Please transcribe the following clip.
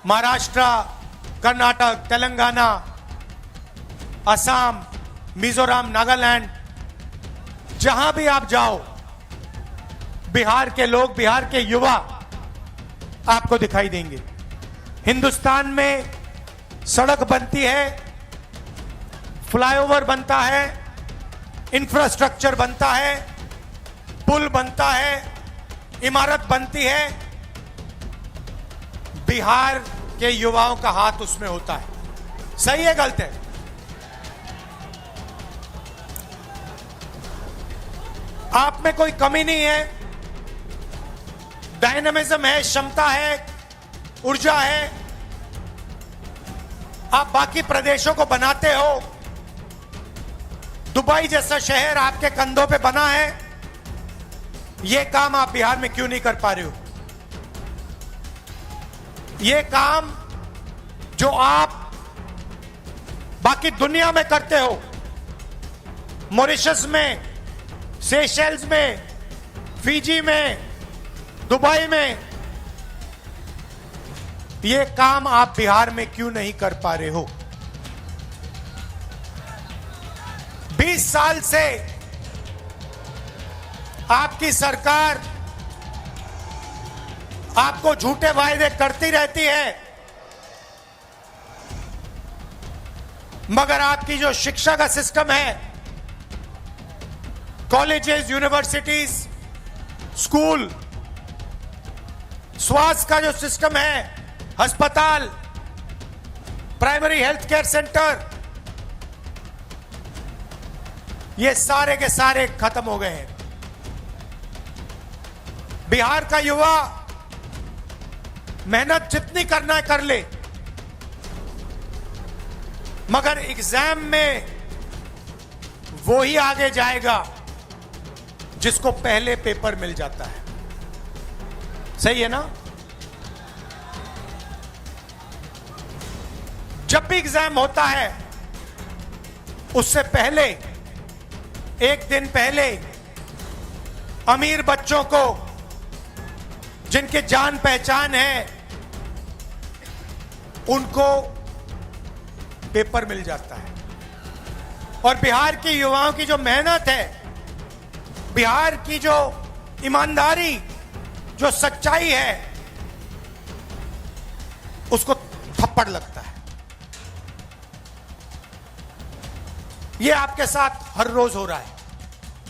महाराष्ट्र, कर्नाटक, तेलंगाना, असम, मिजोरम, नागालैंड, जहां भी आप जाओ, बिहार के लोग, बिहार के युवा आपको दिखाई देंगे। हिंदुस्तान में सड़क बनती है, फ्लाईओवर बनता है, इंफ्रास्ट्रक्चर बनता है, पुल बनता है, इमारत बनती है, बिहार के युवाओं का हाथ उसमें होता है। सही है, गलत है? आप में कोई कमी नहीं है, डायनामिज्म है, क्षमता है, ऊर्जा है। आप बाकी प्रदेशों को बनाते हो। दुबई जैसा शहर आपके कंधों पे बना है, यह काम आप बिहार में क्यों नहीं कर पा रहे हो? यह काम जो आप बाकी दुनिया में करते हो, मॉरिशस में, सेशेल्स में, फिजी में, दुबई में, यह काम आप बिहार में क्यों नहीं कर पा रहे हो? 20 साल से आपकी सरकार आपको झूठे वायदे करती रहती है, मगर आपकी जो शिक्षा का सिस्टम है, कॉलेजेस, यूनिवर्सिटीज, स्कूल, स्वास्थ्य का जो सिस्टम है, अस्पताल, प्राइमरी हेल्थ केयर सेंटर, ये सारे के सारे खत्म हो गए हैं। बिहार का युवा मेहनत जितनी करना है कर ले, मगर एग्जाम में वो ही आगे जाएगा जिसको पहले पेपर मिल जाता है। सही है ना? जब भी एग्जाम होता है, उससे पहले, एक दिन पहले, अमीर बच्चों को, जिनके जान पहचान है, उनको पेपर मिल जाता है। और बिहार के युवाओं की जो मेहनत है, बिहार की जो ईमानदारी, जो सच्चाई है, उसको थप्पड़ लगता है। ये आपके साथ हर रोज हो रहा है।